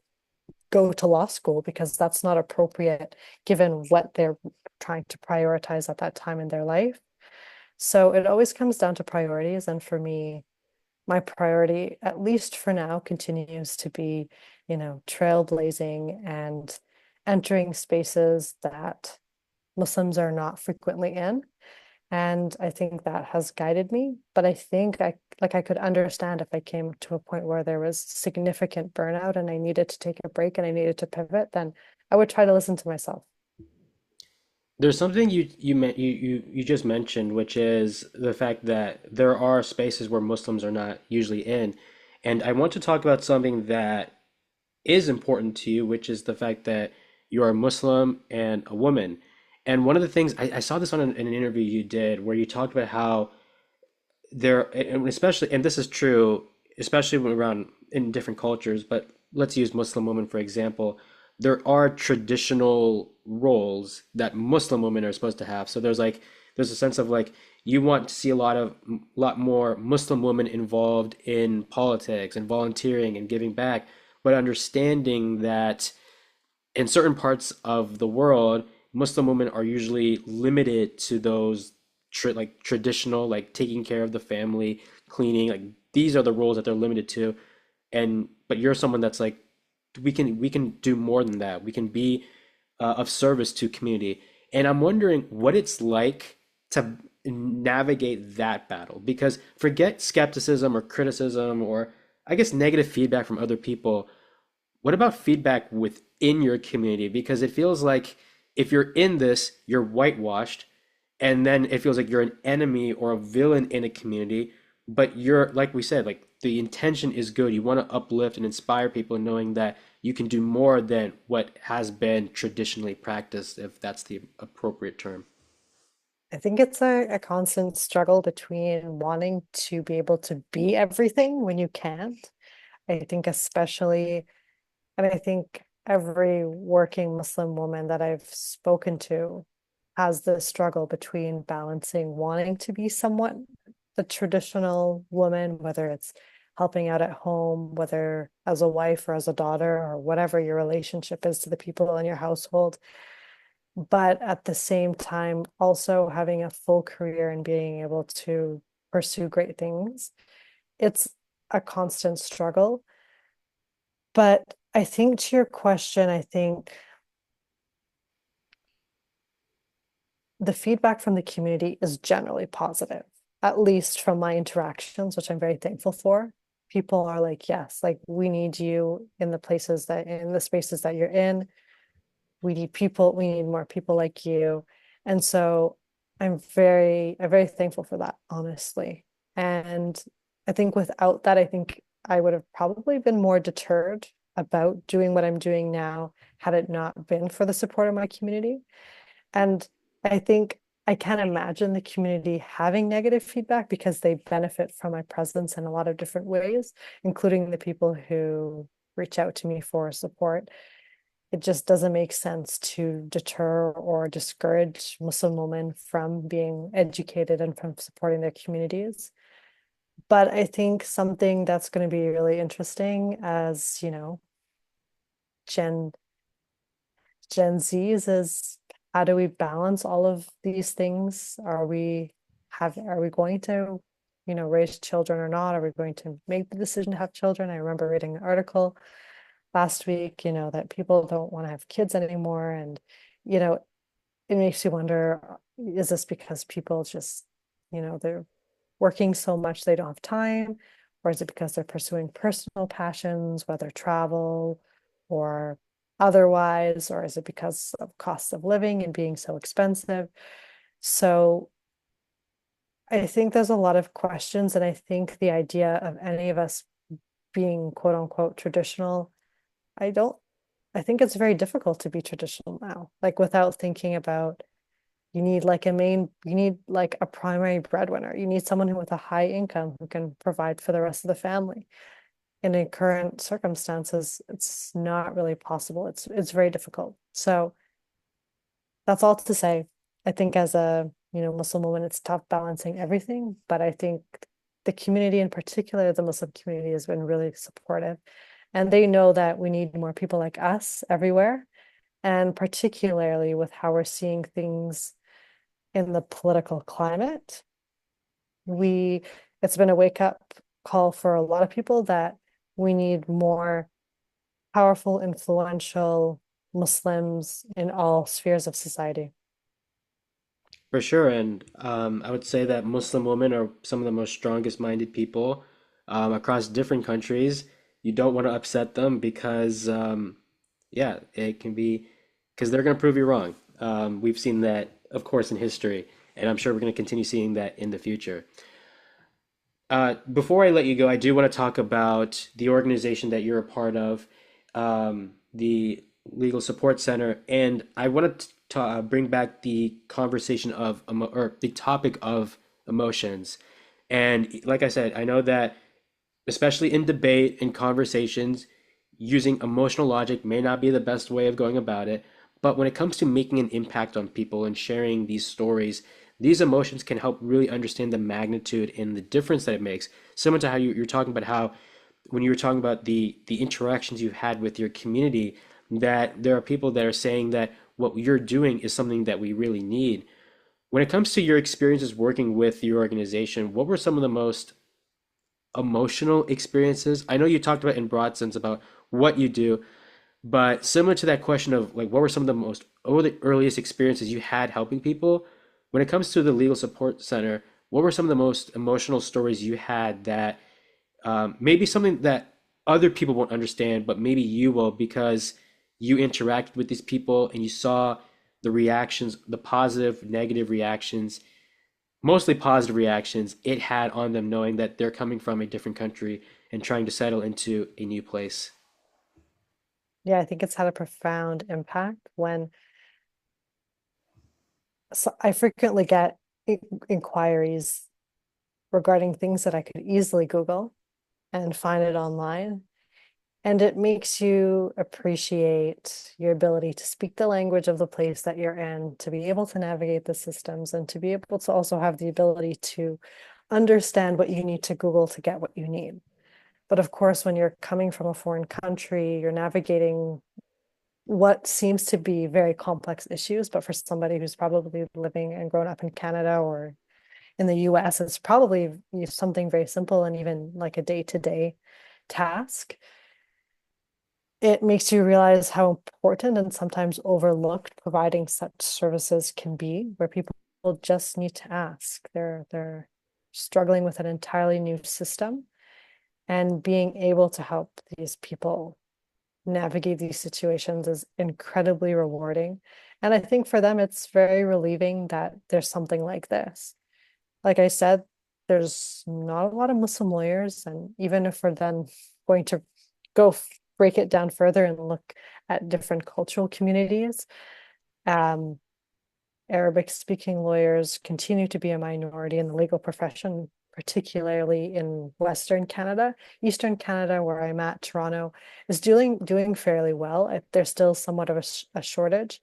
S1: go to law school, because that's not appropriate given what they're trying to prioritize at that time in their life. So it always comes down to priorities. And for me, my priority, at least for now, continues to be, trailblazing and entering spaces that Muslims are not frequently in. And I think that has guided me. But I think I could understand if I came to a point where there was significant burnout and I needed to take a break and I needed to pivot, then I would try to listen to myself.
S2: There's something you just mentioned, which is the fact that there are spaces where Muslims are not usually in. And I want to talk about something that is important to you, which is the fact that you are a Muslim and a woman. And one of the things I saw this on an interview you did where you talked about how there, and especially, and this is true, especially when around in different cultures, but let's use Muslim women for example. There are traditional roles that Muslim women are supposed to have. So there's a sense of like you want to see lot more Muslim women involved in politics and volunteering and giving back, but understanding that in certain parts of the world, Muslim women are usually limited to those traditional, like taking care of the family, cleaning, like these are the roles that they're limited to. And but you're someone that's like, we can do more than that. We can be of service to community. And I'm wondering what it's like to navigate that battle because forget skepticism or criticism or I guess negative feedback from other people. What about feedback within your community? Because it feels like if you're in this, you're whitewashed, and then it feels like you're an enemy or a villain in a community, but you're, like we said, like the intention is good. You want to uplift and inspire people knowing that you can do more than what has been traditionally practiced, if that's the appropriate term.
S1: I think it's a constant struggle between wanting to be able to be everything when you can't. I think especially, and I think every working Muslim woman that I've spoken to has the struggle between balancing wanting to be somewhat the traditional woman, whether it's helping out at home, whether as a wife or as a daughter, or whatever your relationship is to the people in your household, but at the same time, also having a full career and being able to pursue great things. It's a constant struggle. But I think to your question, I think the feedback from the community is generally positive. at least from my interactions, which I'm very thankful for, people are like, yes, like we need you in the places that in the spaces that you're in. We need people, we need more people like you. And so I'm very thankful for that, honestly. And I think without that, I think I would have probably been more deterred about doing what I'm doing now had it not been for the support of my community. And I think I can't imagine the community having negative feedback because they benefit from my presence in a lot of different ways, including the people who reach out to me for support. It just doesn't make sense to deter or discourage Muslim women from being educated and from supporting their communities. But I think something that's going to be really interesting as, Gen Gen Zs is how do we balance all of these things? Are we going to, raise children or not? Are we going to make the decision to have children? I remember reading an article last week, that people don't want to have kids anymore. And, you know, it makes you wonder, is this because people just, they're working so much they don't have time? Or is it because they're pursuing personal passions, whether travel or otherwise? Or is it because of cost of living and being so expensive? So I think there's a lot of questions. And I think the idea of any of us being quote unquote traditional, I don't, I think it's very difficult to be traditional now, like without thinking about you need like a primary breadwinner. You need someone who with a high income who can provide for the rest of the family. In current circumstances, it's not really possible. It's very difficult. So that's all to say. I think as a, Muslim woman, it's tough balancing everything, but I think the community in particular, the Muslim community has been really supportive. And they know that we need more people like us everywhere. And particularly with how we're seeing things in the political climate, we it's been a wake up call for a lot of people that we need more powerful, influential Muslims in all spheres of society.
S2: For sure, and I would say that Muslim women are some of the most strongest minded people across different countries. You don't want to upset them because, yeah, it can be because they're going to prove you wrong. We've seen that, of course, in history, and I'm sure we're going to continue seeing that in the future. Before I let you go, I do want to talk about the organization that you're a part of, the Legal Support Center, and I want to bring back the conversation of or the topic of emotions. And like I said, I know that especially in debate and conversations, using emotional logic may not be the best way of going about it. But when it comes to making an impact on people and sharing these stories, these emotions can help really understand the magnitude and the difference that it makes. Similar to how you're talking about how when you were talking about the interactions you've had with your community, that there are people that are saying that what you're doing is something that we really need. When it comes to your experiences working with your organization, what were some of the most emotional experiences? I know you talked about in broad sense about what you do, but similar to that question of like what were some of the most or the earliest experiences you had helping people, when it comes to the legal support center, what were some of the most emotional stories you had that maybe something that other people won't understand, but maybe you will because you interacted with these people and you saw the reactions, the positive, negative reactions, mostly positive reactions it had on them knowing that they're coming from a different country and trying to settle into a new place.
S1: Yeah, I think it's had a profound impact when so I frequently get inquiries regarding things that I could easily Google and find it online. And it makes you appreciate your ability to speak the language of the place that you're in, to be able to navigate the systems, and to be able to also have the ability to understand what you need to Google to get what you need. But of course, when you're coming from a foreign country, you're navigating what seems to be very complex issues. But for somebody who's probably living and grown up in Canada or in the US, it's probably something very simple and even like a day-to-day task. It makes you realize how important and sometimes overlooked providing such services can be, where people just need to ask. They're struggling with an entirely new system, and being able to help these people navigate these situations is incredibly rewarding. And I think for them, it's very relieving that there's something like this. Like I said, there's not a lot of Muslim lawyers, and even if we're then going to go break it down further and look at different cultural communities, um, Arabic speaking lawyers continue to be a minority in the legal profession, particularly in Western Canada. Eastern Canada, where I'm at, Toronto, is doing fairly well. There's still somewhat of a shortage,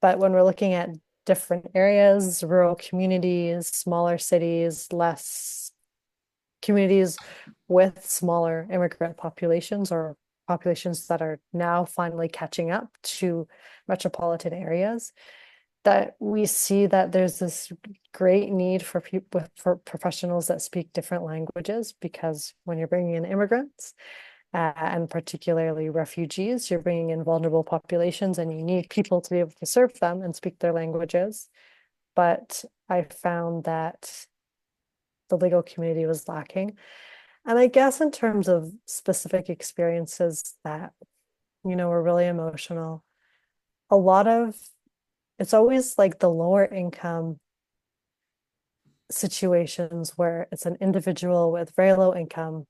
S1: but when we're looking at different areas, rural communities, smaller cities, less communities with smaller immigrant populations or populations that are now finally catching up to metropolitan areas, that we see that there's this great need for people for professionals that speak different languages, because when you're bringing in immigrants, and particularly refugees, you're bringing in vulnerable populations and you need people to be able to serve them and speak their languages. But I found that the legal community was lacking. And I guess in terms of specific experiences that, were really emotional, a lot of it's always like the lower income situations where it's an individual with very low income,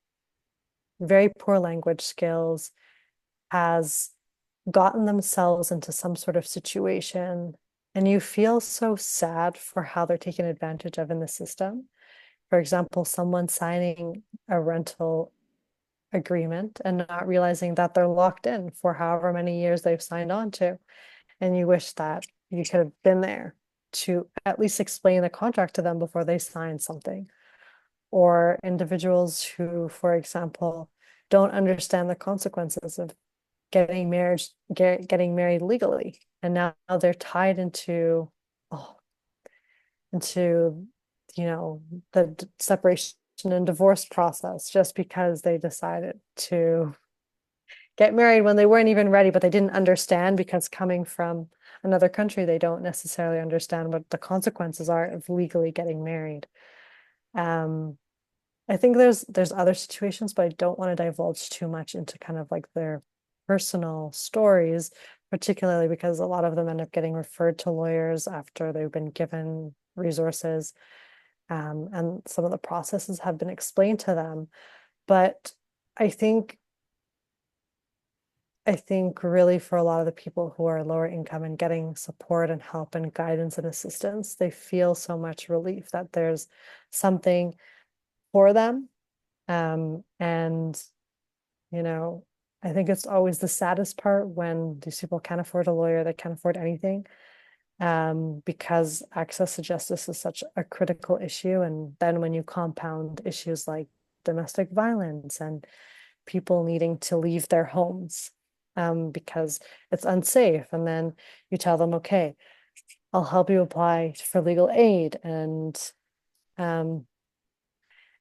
S1: very poor language skills, has gotten themselves into some sort of situation, and you feel so sad for how they're taken advantage of in the system. For example, someone signing a rental agreement and not realizing that they're locked in for however many years they've signed on to. And you wish that you could have been there to at least explain the contract to them before they sign something. Or individuals who, for example, don't understand the consequences of getting married legally, and now they're tied oh, into the separation and divorce process just because they decided to get married when they weren't even ready, but they didn't understand, because coming from another country, they don't necessarily understand what the consequences are of legally getting married. Um, I think there's other situations, but I don't want to divulge too much into kind of like their personal stories, particularly because a lot of them end up getting referred to lawyers after they've been given resources, and some of the processes have been explained to them. But I think I think really for a lot of the people who are lower income and getting support and help and guidance and assistance, they feel so much relief that there's something for them. And you know, I think it's always the saddest part when these people can't afford a lawyer, they can't afford anything, because access to justice is such a critical issue. And then when you compound issues like domestic violence and people needing to leave their homes, because it's unsafe, and then you tell them, okay, I'll help you apply for legal aid, um,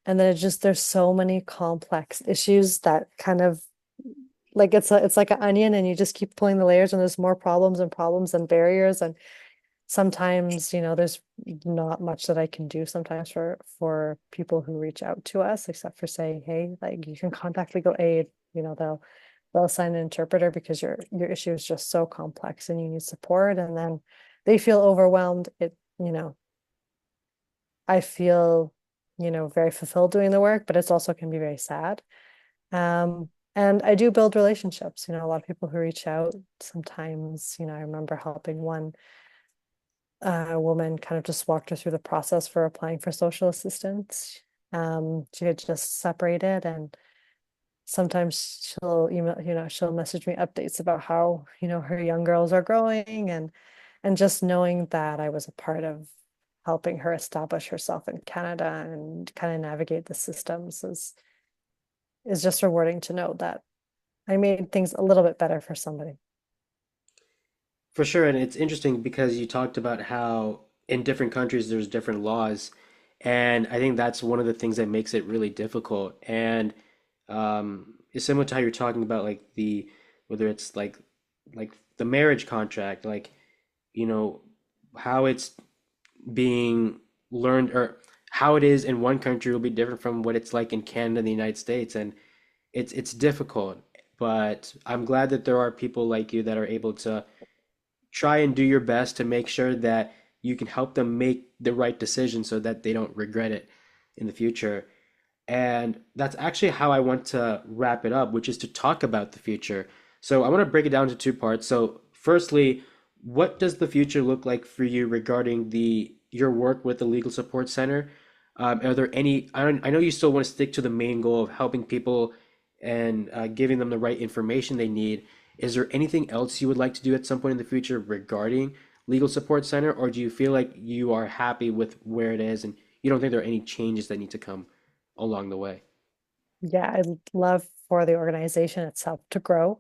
S1: and then there's so many complex issues that kind of like it's like an onion, and you just keep pulling the layers, and there's more problems and barriers. And sometimes, there's not much that I can do sometimes for people who reach out to us, except for saying, hey, like, you can contact legal aid. They'll assign an interpreter because your issue is just so complex and you need support. And then they feel overwhelmed. I feel, very fulfilled doing the work, but it's also can be very sad. And I do build relationships. A lot of people who reach out sometimes, I remember helping one woman, kind of just walked her through the process for applying for social assistance. She had just separated, and sometimes she'll message me updates about how, her young girls are growing, and just knowing that I was a part of helping her establish herself in Canada and kind of navigate the systems is just rewarding to know that I made things a little bit better for somebody.
S2: For sure, and it's interesting because you talked about how in different countries there's different laws, and I think that's one of the things that makes it really difficult. And it's similar to how you're talking about like the whether it's like the marriage contract, like you know how it's being learned or how it is in one country will be different from what it's like in Canada and the United States, and it's difficult. But I'm glad that there are people like you that are able to try and do your best to make sure that you can help them make the right decision so that they don't regret it in the future. And that's actually how I want to wrap it up, which is to talk about the future. So I want to break it down to two parts. So firstly, what does the future look like for you regarding the your work with the Legal Support Center? Are there any, I know you still want to stick to the main goal of helping people and giving them the right information they need. Is there anything else you would like to do at some point in the future regarding Legal Support Center, or do you feel like you are happy with where it is and you don't think there are any changes that need to come along the way?
S1: Yeah, I'd love for the organization itself to grow.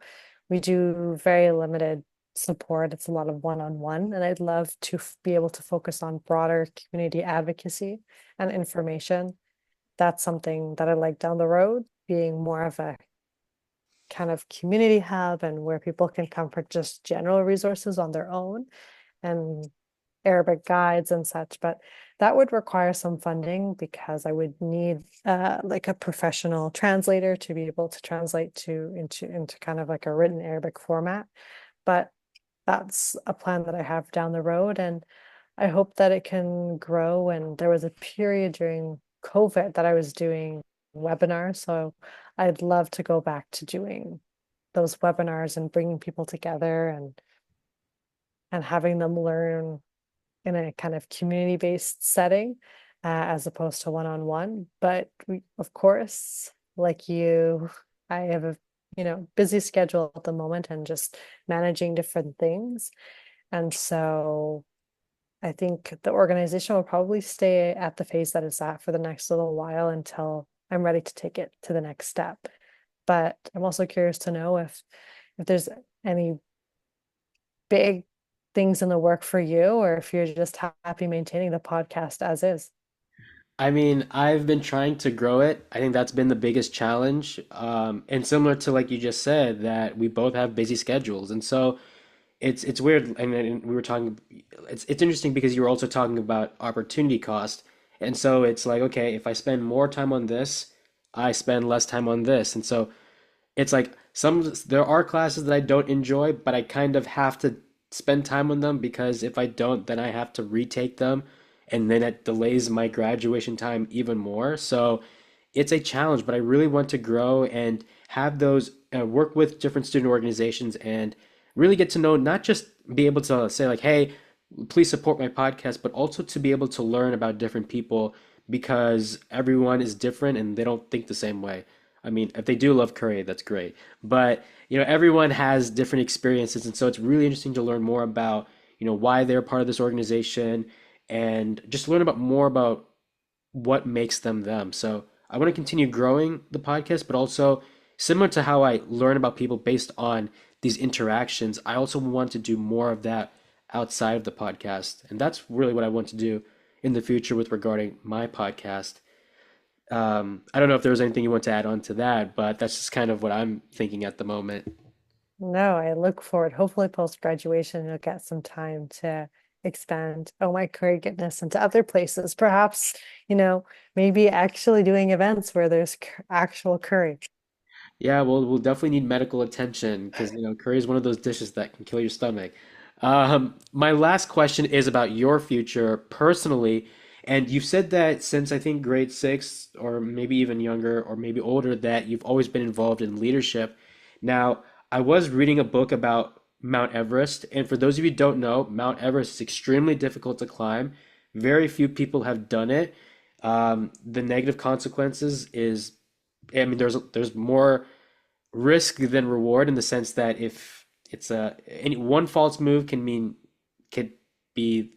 S1: We do very limited support. It's a lot of one-on-one, and I'd love to be able to focus on broader community advocacy and information. That's something that I like down the road, being more of a kind of community hub and where people can come for just general resources on their own and Arabic guides and such, but that would require some funding because I would need like a professional translator to be able to translate into kind of like a written Arabic format. But that's a plan that I have down the road, and I hope that it can grow. And there was a period during COVID that I was doing webinars, so I'd love to go back to doing those webinars and bringing people together and having them learn in a kind of community-based setting as opposed to one-on-one. But we, of course, like you, I have a busy schedule at the moment and just managing different things. And so I think the organization will probably stay at the phase that it's at for the next little while until I'm ready to take it to the next step. But I'm also curious to know if there's any big things in the work for you, or if you're just happy maintaining the podcast as is.
S2: I mean, I've been trying to grow it. I think that's been the biggest challenge. And similar to like you just said, that we both have busy schedules. And so it's weird. And we were talking, it's interesting because you were also talking about opportunity cost. And so it's like, okay, if I spend more time on this, I spend less time on this. And so it's like there are classes that I don't enjoy, but I kind of have to spend time on them because if I don't, then I have to retake them, and then it delays my graduation time even more. So it's a challenge, but I really want to grow and have those work with different student organizations and really get to know, not just be able to say like, hey, please support my podcast, but also to be able to learn about different people because everyone is different and they don't think the same way. I mean, if they do love curry, that's great. But, everyone has different experiences. And so it's really interesting to learn more about, why they're part of this organization and just learn about more about what makes them them. So I want to continue growing the podcast, but also similar to how I learn about people based on these interactions, I also want to do more of that outside of the podcast. And that's really what I want to do in the future with regarding my podcast. I don't know if there was anything you want to add on to that, but that's just kind of what I'm thinking at the moment.
S1: No, I look forward. Hopefully, post graduation, you'll get some time to expand. Oh my curry goodness, into other places. Perhaps, you know, maybe actually doing events where there's actual curry.
S2: Yeah, well, we'll definitely need medical attention because curry is one of those dishes that can kill your stomach. My last question is about your future personally, and you've said that since I think grade six, or maybe even younger, or maybe older, that you've always been involved in leadership. Now, I was reading a book about Mount Everest, and for those of you who don't know, Mount Everest is extremely difficult to climb. Very few people have done it. The negative consequences is, I mean, there's more risk than reward in the sense that if it's any one false move could be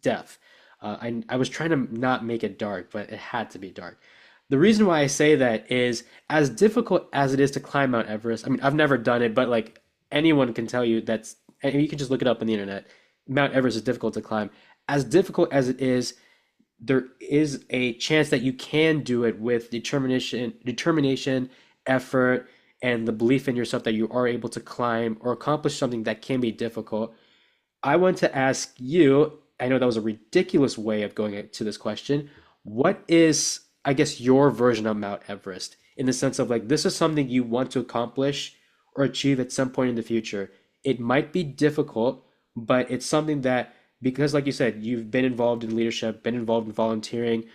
S2: death. I was trying to not make it dark, but it had to be dark. The reason why I say that is as difficult as it is to climb Mount Everest. I mean, I've never done it, but like anyone can tell you and you can just look it up on the internet. Mount Everest is difficult to climb. As difficult as it is, there is a chance that you can do it with determination, effort, and the belief in yourself that you are able to climb or accomplish something that can be difficult. I want to ask you, I know that was a ridiculous way of going to this question. what is, I guess, your version of Mount Everest in the sense of like, this is something you want to accomplish or achieve at some point in the future. It might be difficult, but it's something that, because like you said, you've been involved in leadership, been involved in volunteering,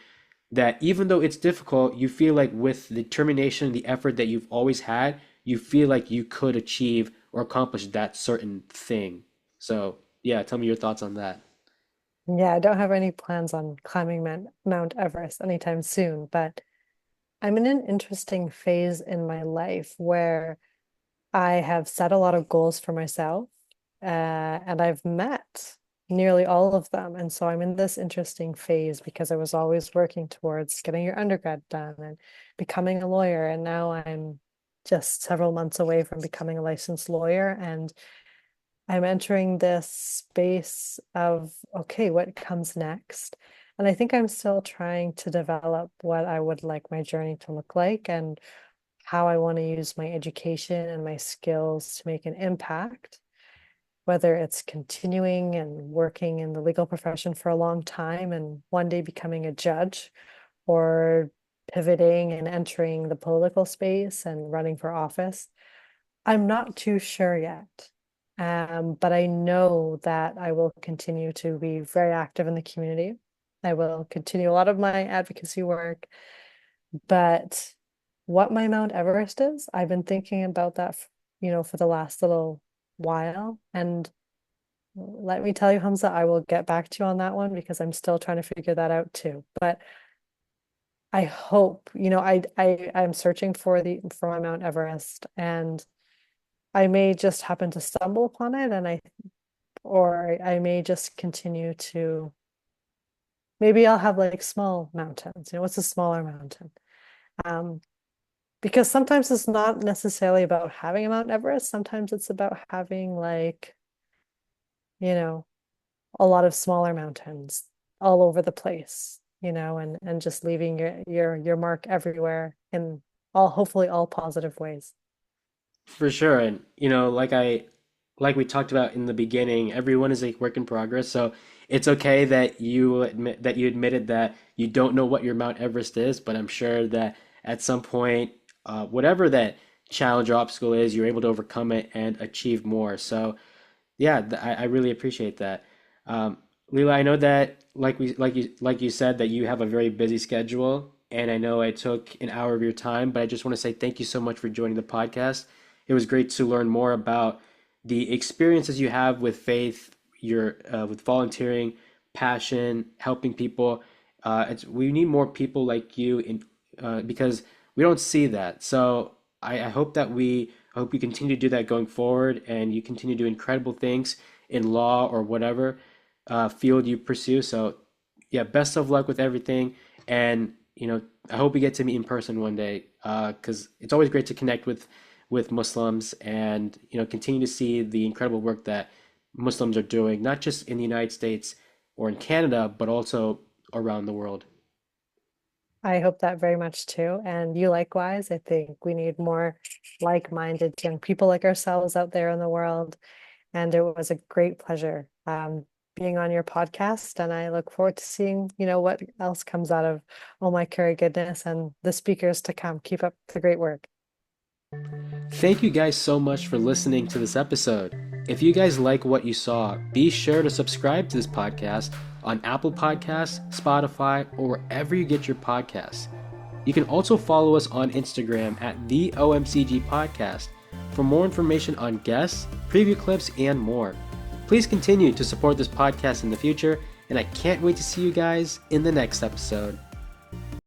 S2: that even though it's difficult, you feel like with the determination, the effort that you've always had, you feel like you could achieve or accomplish that certain thing. So, yeah, tell me your thoughts on that.
S1: Yeah, I don't have any plans on climbing Mount Everest anytime soon, but I'm in an interesting phase in my life where I have set a lot of goals for myself, and I've met nearly all of them. And so I'm in this interesting phase because I was always working towards getting your undergrad done and becoming a lawyer. And now I'm just several months away from becoming a licensed lawyer. And I'm entering this space of, okay, what comes next? And I think I'm still trying to develop what I would like my journey to look like and how I want to use my education and my skills to make an impact, whether it's continuing and working in the legal profession for a long time and one day becoming a judge, or pivoting and entering the political space and running for office. I'm not too sure yet. But I know that I will continue to be very active in the community. I will continue a lot of my advocacy work, but what my Mount Everest is, I've been thinking about that, for the last little while. And let me tell you, Hamza, I will get back to you on that one because I'm still trying to figure that out too. But I hope, I'm searching for my Mount Everest, and I may just happen to stumble upon it, or I may just continue to, maybe I'll have like small mountains. What's a smaller mountain? Um, because sometimes it's not necessarily about having a Mount Everest. Sometimes it's about having like, you know, a lot of smaller mountains all over the place, and just leaving your mark everywhere in all, hopefully all positive ways.
S2: For sure. And like we talked about in the beginning, everyone is a work in progress. So it's okay that you admitted that you don't know what your Mount Everest is, but I'm sure that at some point, whatever that challenge or obstacle is, you're able to overcome it and achieve more. So yeah, I really appreciate that. Um, Leela, I know that like you said that you have a very busy schedule, and I know I took an hour of your time, but I just want to say thank you so much for joining the podcast. It was great to learn more about the experiences you have with faith, your with volunteering, passion, helping people. We need more people like you because we don't see that. So I hope that I hope you continue to do that going forward, and you continue to do incredible things in law or whatever field you pursue. So yeah, best of luck with everything, and I hope we get to meet in person one day because it's always great to connect with Muslims and continue to see the incredible work that Muslims are doing, not just in the United States or in Canada, but also around the world.
S1: I hope that very much too. And you likewise. I think we need more like-minded young people like ourselves out there in the world. And it was a great pleasure being on your podcast. And I look forward to seeing, what else comes out of Oh My Curry Goodness and the speakers to come. Keep up the great work.
S2: Thank you guys so much for listening to this episode. If you guys like what you saw, be sure to subscribe to this podcast on Apple Podcasts, Spotify, or wherever you get your podcasts. You can also follow us on Instagram at the OMCG Podcast for more information on guests, preview clips, and more. Please continue to support this podcast in the future, and I can't wait to see you guys in the next episode.